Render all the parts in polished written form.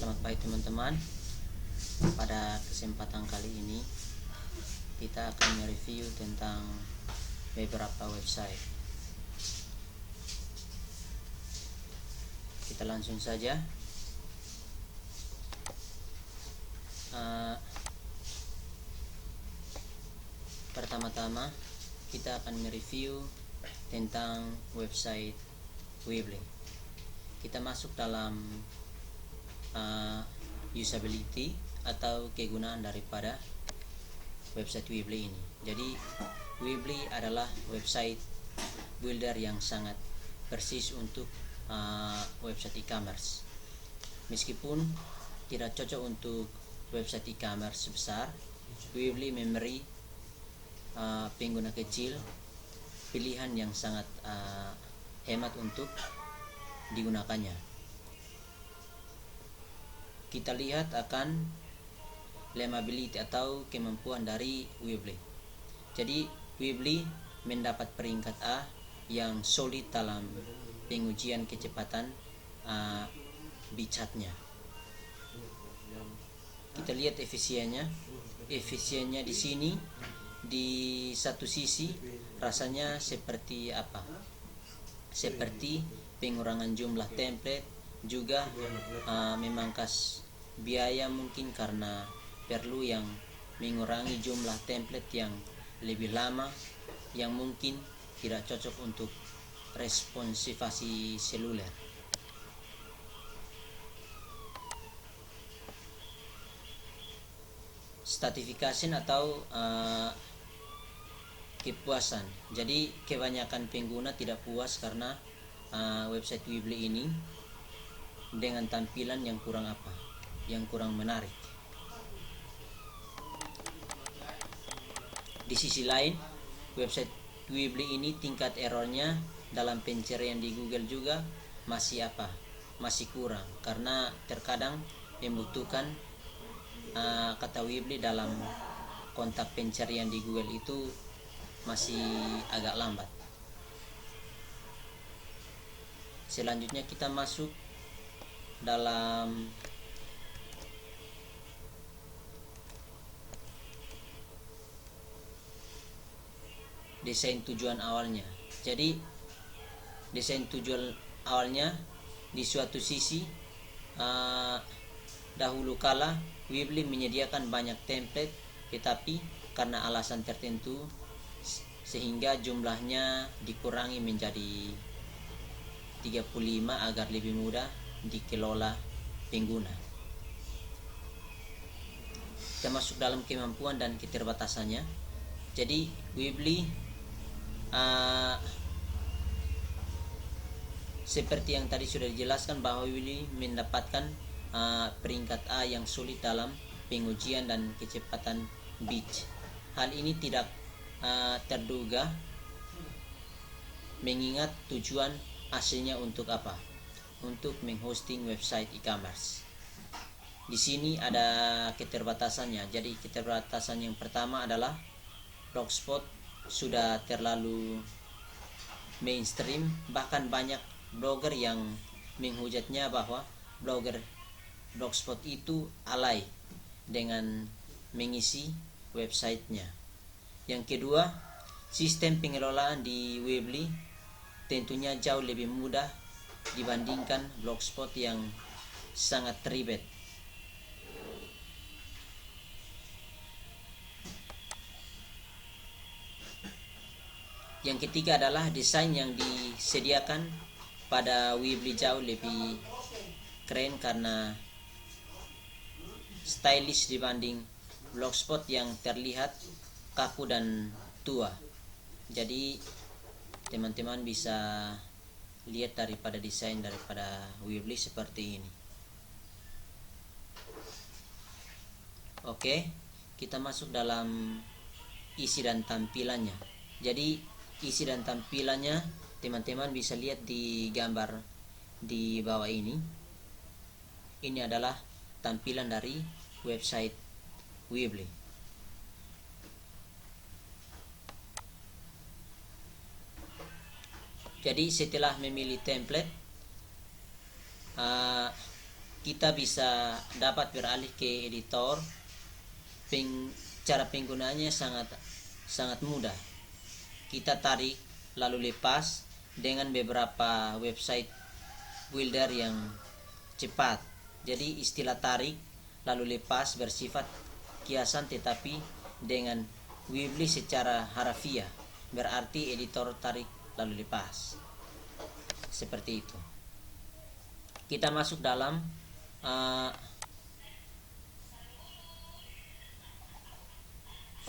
Selamat pagi teman-teman. Pada kesempatan kali ini kita akan mereview tentang beberapa website. Kita langsung saja. Pertama-tama kita akan mereview tentang website Weebly. Kita masuk dalam usability atau kegunaan daripada website Weebly ini. Jadi Weebly adalah website builder yang sangat persis untuk website e-commerce. Meskipun tidak cocok untuk website e-commerce besar, Weebly memberi pengguna kecil pilihan yang sangat hemat untuk digunakannya. Kita lihat akan learnability atau kemampuan dari Weebly. Jadi Weebly mendapat peringkat A yang solid dalam pengujian kecepatan bicaranya. Kita lihat efisiennya di sini. Di satu sisi rasanya seperti seperti pengurangan jumlah template, juga memangkas biaya mungkin karena perlu yang mengurangi jumlah template yang lebih lama yang mungkin tidak cocok untuk responsivasi seluler. Stratification atau kepuasan. Jadi kebanyakan pengguna tidak puas karena website Weebly ini dengan tampilan yang kurang menarik. Di sisi lain, website Weebly ini tingkat errornya dalam pencarian di Google juga masih kurang, karena terkadang membutuhkan kata Weebly dalam kontak pencarian di Google itu masih agak lambat. Selanjutnya kita masuk dalam desain tujuan awalnya. Jadi desain tujuan awalnya di suatu sisi dahulu kala Weebly menyediakan banyak template, tetapi karena alasan tertentu sehingga jumlahnya dikurangi menjadi 35 agar lebih mudah dikelola pengguna. Kita masuk dalam kemampuan dan keterbatasannya. Jadi Weebly seperti yang tadi sudah dijelaskan bahwa Weebly mendapatkan peringkat A yang sulit dalam pengujian dan kecepatan bitch. Hal ini tidak terduga mengingat tujuan aslinya untuk untuk menghosting website e-commerce. Di sini ada keterbatasannya. Jadi keterbatasan yang pertama adalah Blogspot sudah terlalu mainstream, bahkan banyak blogger yang menghujatnya bahwa Blogspot itu alay dengan mengisi websitenya. Yang kedua, sistem pengelolaan di Weebly tentunya jauh lebih mudah dibandingkan Blogspot yang sangat ribet. Yang ketiga adalah desain yang disediakan pada Weebly jauh lebih keren karena stylish dibanding Blogspot yang terlihat kaku dan tua. Jadi teman-teman bisa lihat daripada desain daripada Weebly seperti ini. Oke, kita masuk dalam isi dan tampilannya. Jadi isi dan tampilannya teman-teman bisa lihat di gambar di bawah ini. Ini adalah tampilan dari website Weebly. Jadi setelah memilih template, kita bisa dapat beralih ke editor. Cara penggunaannya sangat mudah. Kita tarik lalu lepas dengan beberapa website builder yang cepat. Jadi istilah tarik lalu lepas bersifat kiasan, tetapi dengan Weebly secara harafiah berarti editor tarik lalu lepas. Seperti itu. Kita masuk dalam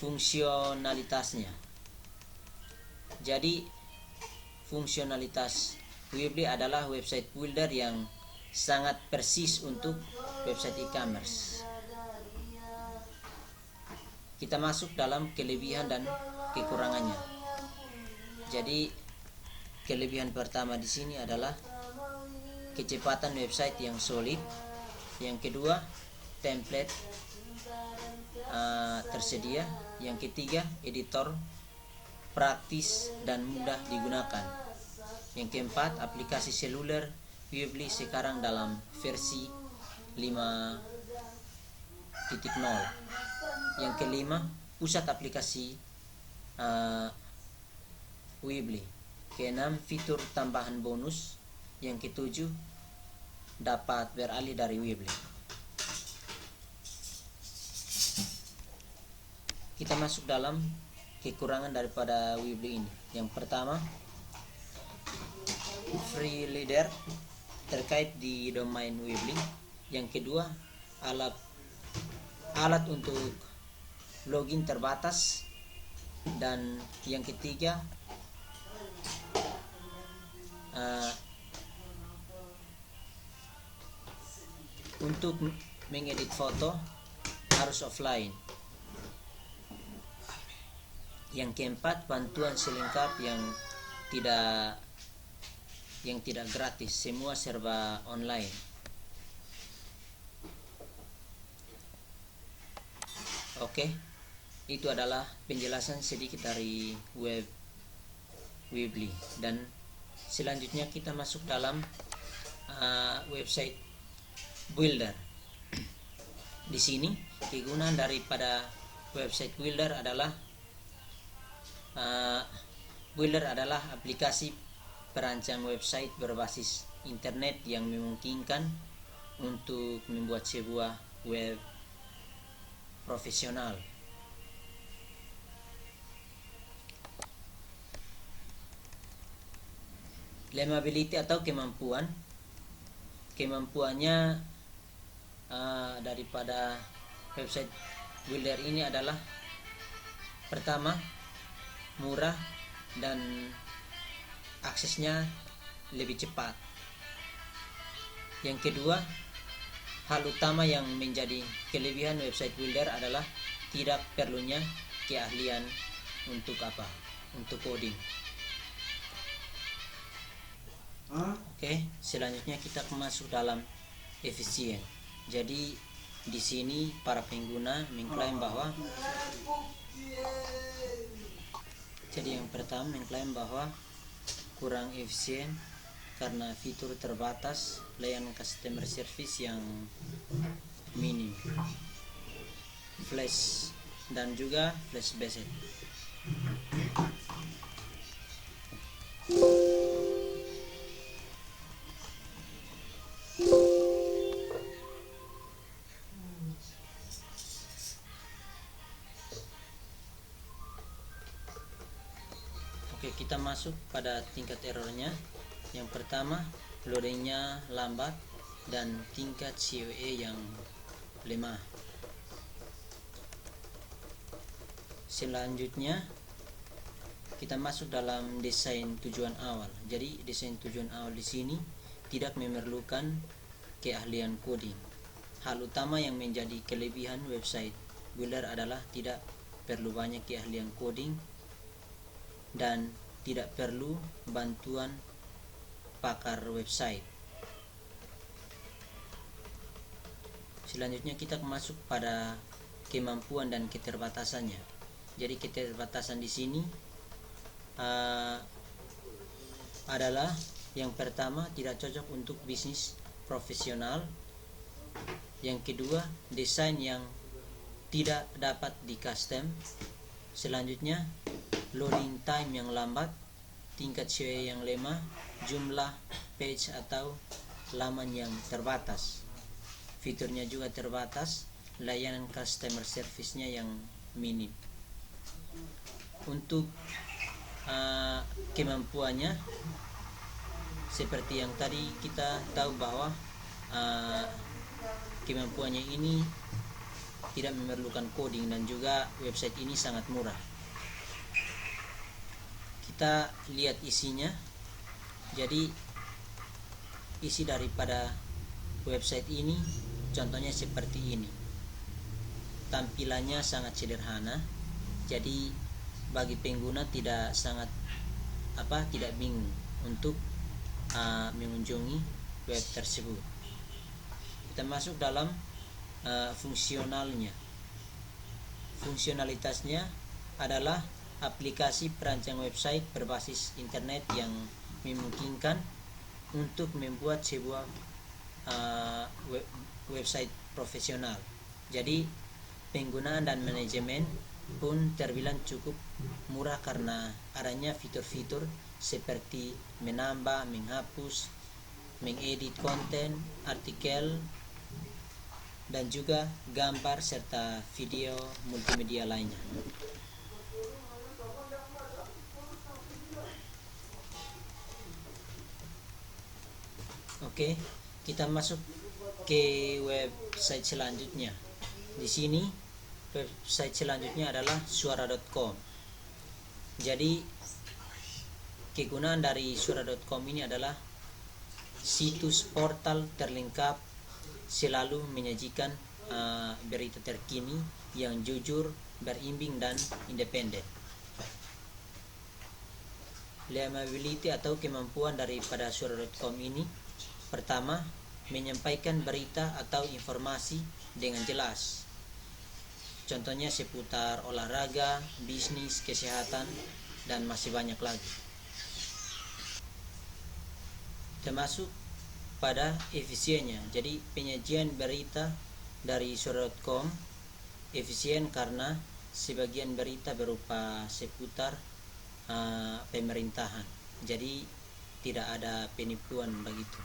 fungsionalitasnya. Jadi fungsionalitas Weebly adalah website builder yang sangat persis untuk website e-commerce. Kita masuk dalam kelebihan dan kekurangannya. Jadi kelebihan pertama di sini adalah kecepatan website yang solid. Yang kedua, template tersedia. Yang ketiga, editor praktis dan mudah digunakan. Yang keempat, aplikasi seluler Weebly sekarang dalam versi 5.0. Yang kelima, pusat aplikasi Weebly. Keenam, fitur tambahan bonus. Yang ketujuh, dapat beralih dari Weebly. Kita masuk dalam kekurangan daripada Weebly ini. Yang pertama, free leader terkait di domain Weebly. Yang kedua, alat untuk login terbatas. Dan yang ketiga, untuk mengedit foto harus offline. Yang keempat, bantuan selengkap yang tidak gratis, semua serba online. Oke, itu adalah penjelasan sedikit dari Weebly. Dan selanjutnya kita masuk dalam website builder. Di sini kegunaan daripada website builder adalah aplikasi perancang website berbasis internet yang memungkinkan untuk membuat sebuah web profesional. Lemability atau kemampuannya daripada website builder ini adalah pertama, murah dan aksesnya lebih cepat. Yang kedua, hal utama yang menjadi kelebihan website builder adalah tidak perlunya keahlian untuk coding. Oke, selanjutnya kita masuk dalam efisien. Jadi di sini para pengguna mengklaim bahwa yang pertama mengklaim bahwa kurang efisien karena fitur terbatas, layanan customer service yang minim, flash dan juga flash based. Oke, kita masuk pada tingkat errornya. Yang pertama, loadingnya lambat dan tingkat COE yang lemah. Selanjutnya kita masuk dalam desain tujuan awal. Jadi desain tujuan awal di sini tidak memerlukan keahlian coding. Hal utama yang menjadi kelebihan website builder adalah tidak perlu banyak keahlian coding dan tidak perlu bantuan pakar website. Selanjutnya kita masuk pada kemampuan dan keterbatasannya. Jadi keterbatasan di sini adalah yang pertama, tidak cocok untuk bisnis profesional Yang kedua, desain yang tidak dapat di custom. Selanjutnya, loading time yang lambat, tingkat SEO yang lemah, jumlah page atau laman yang terbatas. Fiturnya juga terbatas, layanan customer service-nya yang minim. Untuk kemampuannya, seperti yang tadi kita tahu bahwa kemampuannya ini tidak memerlukan coding dan juga website ini sangat murah. Kita lihat isinya. Jadi isi daripada website ini contohnya seperti ini. Tampilannya sangat sederhana. Jadi bagi pengguna tidak bingung untuk mengunjungi web tersebut. Kita masuk dalam fungsionalnya. Fungsionalitasnya adalah aplikasi perancang website berbasis internet yang memungkinkan untuk membuat sebuah website profesional. Jadi penggunaan dan manajemen pun terbilang cukup murah karena adanya fitur-fitur seperti menambah, menghapus, mengedit konten, artikel, dan juga gambar serta video multimedia lainnya. Oke, kita masuk ke website selanjutnya. Di sini website selanjutnya adalah suara.com. Jadi kegunaan dari suara.com ini adalah situs portal terlengkap, selalu menyajikan berita terkini yang jujur, berimbang dan independen. Liability atau kemampuan daripada suara.com ini, pertama, menyampaikan berita atau informasi dengan jelas. Contohnya seputar olahraga, bisnis, kesehatan, dan masih banyak lagi. Termasuk pada efisiennya. Jadi penyajian berita dari suara.com efisien karena sebagian berita berupa seputar pemerintahan. Jadi tidak ada penipuan begitu.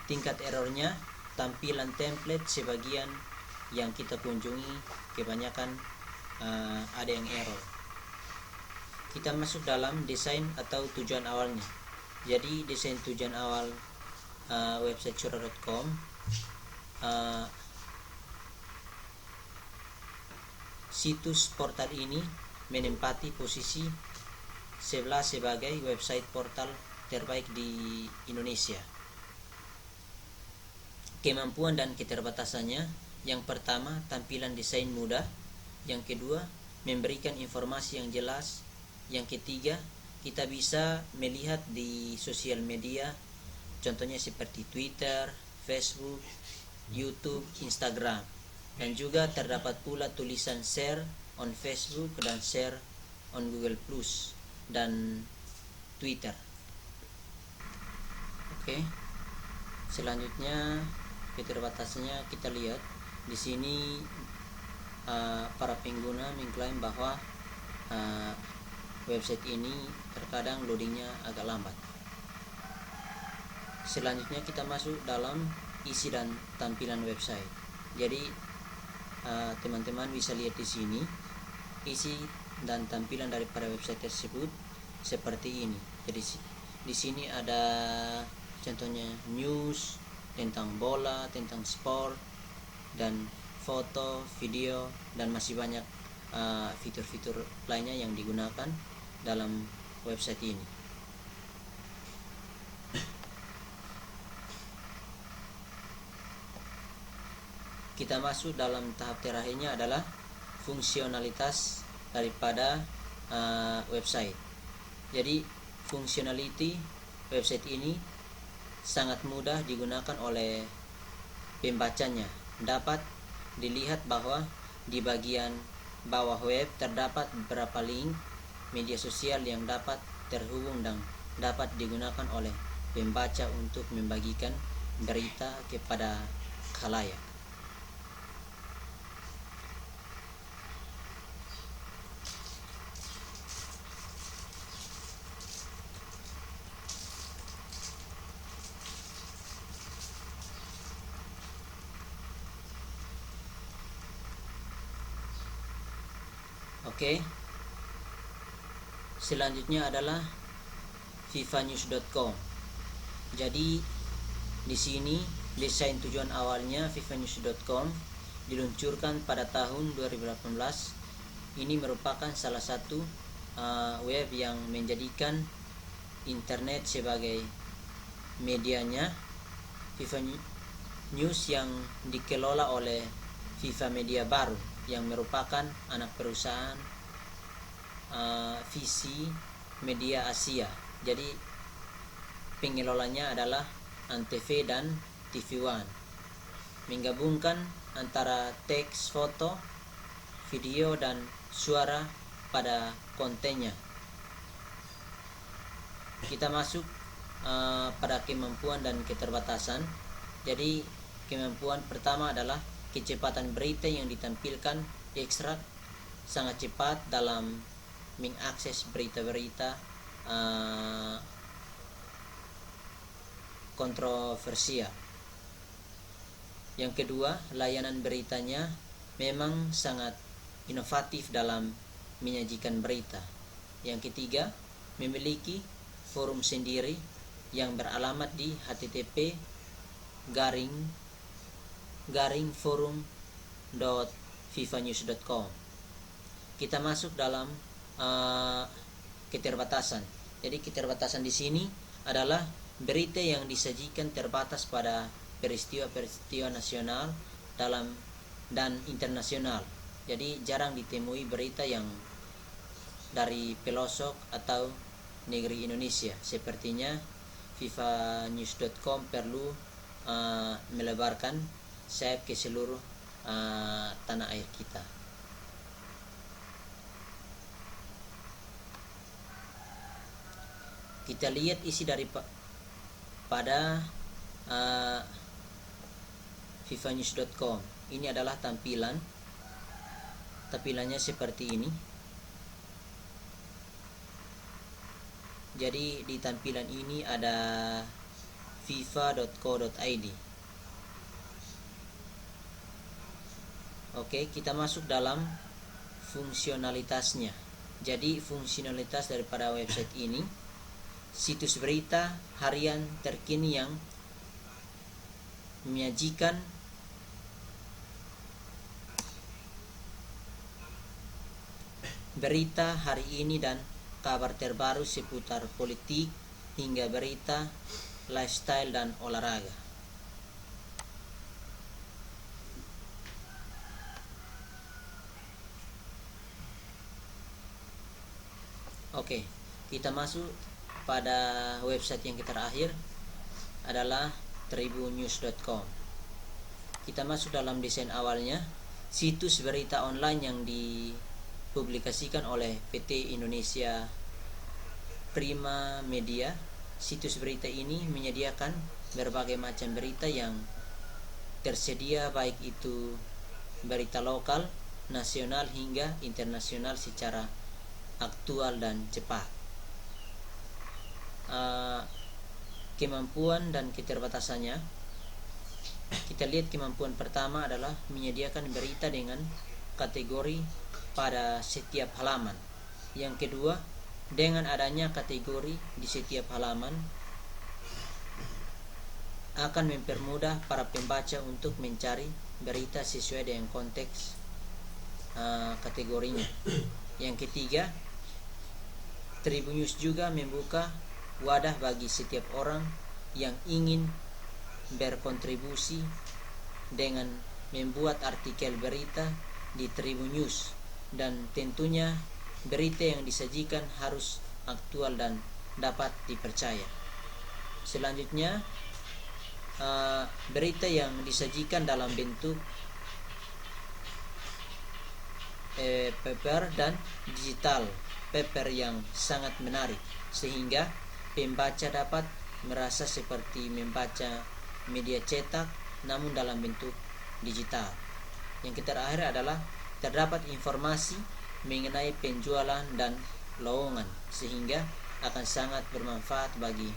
Tingkat errornya, tampilan template sebagian yang kita kunjungi kebanyakan ada yang error. Kita masuk dalam desain atau tujuan awalnya. Jadi desain tujuan awal website suara.com situs portal ini menempati posisi 11 sebagai website portal terbaik di Indonesia. Kemampuan dan keterbatasannya, yang pertama, tampilan desain mudah. Yang kedua, memberikan informasi yang jelas. Yang ketiga, kita bisa melihat di sosial media, contohnya seperti Twitter, Facebook, YouTube, Instagram. Dan juga terdapat pula tulisan share on Facebook dan share on Google Plus dan Twitter. Oke. Selanjutnya keterbatasannya kita lihat di sini. Para pengguna mengklaim bahwa website ini terkadang loadingnya agak lambat. Selanjutnya kita masuk dalam isi dan tampilan website. Jadi teman-teman bisa lihat di sini isi dan tampilan daripada website tersebut seperti ini. Jadi di sini ada contohnya news tentang bola, tentang sport, dan foto, video, dan masih banyak fitur-fitur lainnya yang digunakan dalam website ini. Kita masuk dalam tahap terakhirnya adalah fungsionalitas daripada website. Jadi functionality website ini sangat mudah digunakan oleh pembacanya. Dapat dilihat bahwa di bagian bawah web terdapat beberapa link media sosial yang dapat terhubung dan dapat digunakan oleh pembaca untuk membagikan berita kepada khalayak. Oke. Selanjutnya adalah fifanews.com. Jadi di sini desain tujuan awalnya fifanews.com diluncurkan pada tahun 2018. Ini merupakan salah satu web yang menjadikan internet sebagai medianya. FIFA News yang dikelola oleh FIFA Media Baru yang merupakan anak perusahaan Visi Media Asia. Jadi pengelolanya adalah Antv dan TV One, menggabungkan antara teks, foto, video, dan suara pada kontennya. Kita masuk pada kemampuan dan keterbatasan. Jadi kemampuan pertama adalah kecepatan berita yang ditampilkan ekstrak sangat cepat dalam mengakses berita-berita kontroversial. Yang kedua, layanan beritanya memang sangat inovatif dalam menyajikan berita. Yang ketiga, memiliki forum sendiri yang beralamat di http://forum.fifanews.com. Kita masuk dalam keterbatasan. Jadi keterbatasan di sini adalah berita yang disajikan terbatas pada peristiwa-peristiwa nasional dan internasional. Jadi jarang ditemui berita yang dari pelosok atau negeri Indonesia. Sepertinya fifanews.com perlu melebarkan sayap ke seluruh tanah air kita. Kita lihat isi pada fifanews.com. Ini adalah tampilannya seperti ini. Jadi di tampilan ini ada fifa.co.id. Oke, kita masuk dalam fungsionalitasnya. Jadi fungsionalitas daripada website ini, situs berita harian terkini yang menyajikan berita hari ini dan kabar terbaru seputar politik hingga berita, lifestyle, dan olahraga. Oke, kita masuk pada website yang terakhir adalah tribunnews.com. Kita masuk dalam desain awalnya, situs berita online yang dipublikasikan oleh PT Indonesia Prima Media. Situs berita ini menyediakan berbagai macam berita yang tersedia, baik itu berita lokal, nasional hingga internasional secara aktual dan cepat. Kemampuan dan keterbatasannya, kita lihat kemampuan pertama adalah menyediakan berita dengan kategori pada setiap halaman. Yang kedua, dengan adanya kategori di setiap halaman akan mempermudah para pembaca untuk mencari berita sesuai dengan konteks kategorinya. Yang ketiga, Tribun News juga membuka wadah bagi setiap orang yang ingin berkontribusi dengan membuat artikel berita di Tribun News, dan tentunya berita yang disajikan harus aktual dan dapat dipercaya. Selanjutnya, berita yang disajikan dalam bentuk paper dan digital. Paper yang sangat menarik sehingga pembaca dapat merasa seperti membaca media cetak namun dalam bentuk digital. Yang terakhir adalah terdapat informasi mengenai penjualan dan lowongan, sehingga akan sangat bermanfaat bagi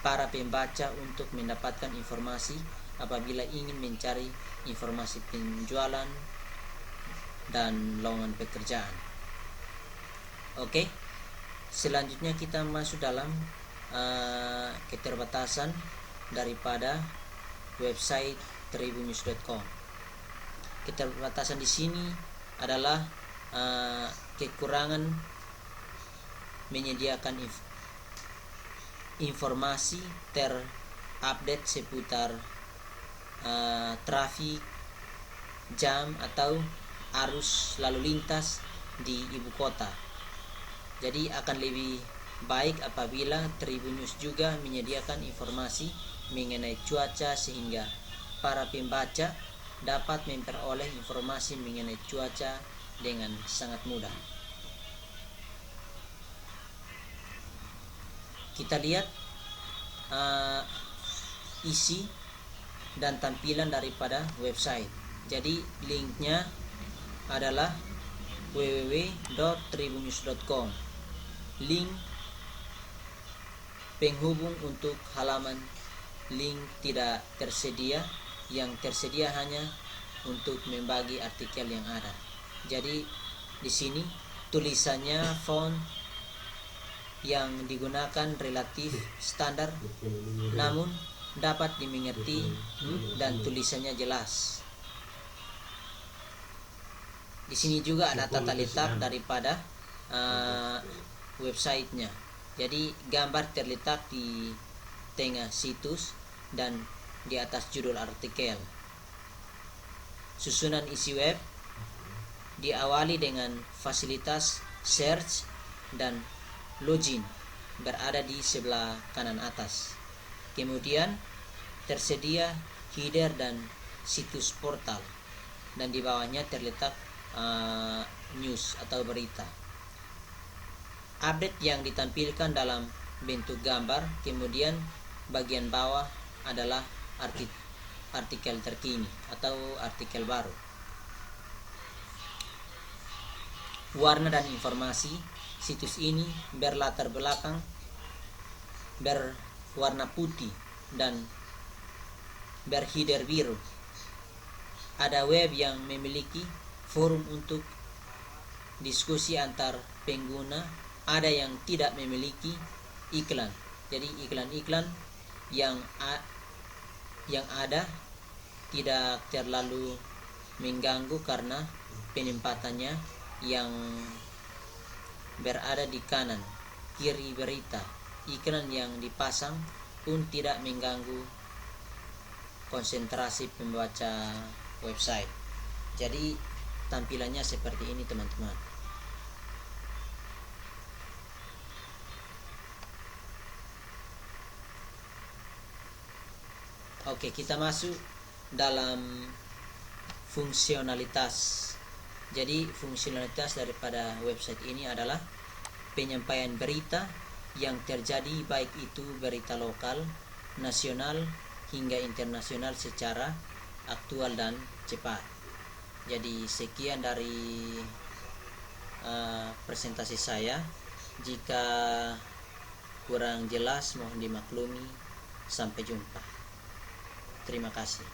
para pembaca untuk mendapatkan informasi apabila ingin mencari informasi penjualan dan lowongan pekerjaan. Oke, selanjutnya kita masuk dalam keterbatasan daripada website tribunnews.com. Keterbatasan di sini adalah kekurangan menyediakan informasi terupdate seputar trafik, jam atau arus lalu lintas di ibu kota. Jadi akan lebih baik apabila Tribun News juga menyediakan informasi mengenai cuaca, sehingga para pembaca dapat memperoleh informasi mengenai cuaca dengan sangat mudah. Kita lihat isi dan tampilan daripada website. Jadi linknya adalah www.tribunnews.com. Link penghubung untuk halaman link tidak tersedia, yang tersedia hanya untuk membagi artikel yang ada. Jadi di sini tulisannya font yang digunakan relatif standar, namun dapat dimengerti dan tulisannya jelas. Di sini juga ada tata letak daripada websitenya. Jadi gambar terletak di tengah situs dan di atas judul artikel. Susunan isi web diawali dengan fasilitas search dan login berada di sebelah kanan atas. Kemudian tersedia header dan situs portal, dan di bawahnya terletak news atau berita. Update yang ditampilkan dalam bentuk gambar, kemudian bagian bawah adalah artikel terkini atau artikel baru. Warna dan informasi situs ini berlatar belakang berwarna putih dan berheader biru. Ada web yang memiliki forum untuk diskusi antar pengguna, ada yang tidak memiliki iklan. Jadi iklan-iklan yang ada tidak terlalu mengganggu karena penempatannya yang berada di kanan kiri berita. Iklan yang dipasang pun tidak mengganggu konsentrasi pembaca website. Jadi tampilannya seperti ini, teman-teman. Oke, kita masuk dalam fungsionalitas. Jadi fungsionalitas daripada website ini adalah penyampaian berita yang terjadi, baik itu berita lokal, nasional hingga internasional, secara aktual dan cepat. Jadi sekian dari presentasi saya. Jika kurang jelas mohon dimaklumi. Sampai jumpa. Terima kasih.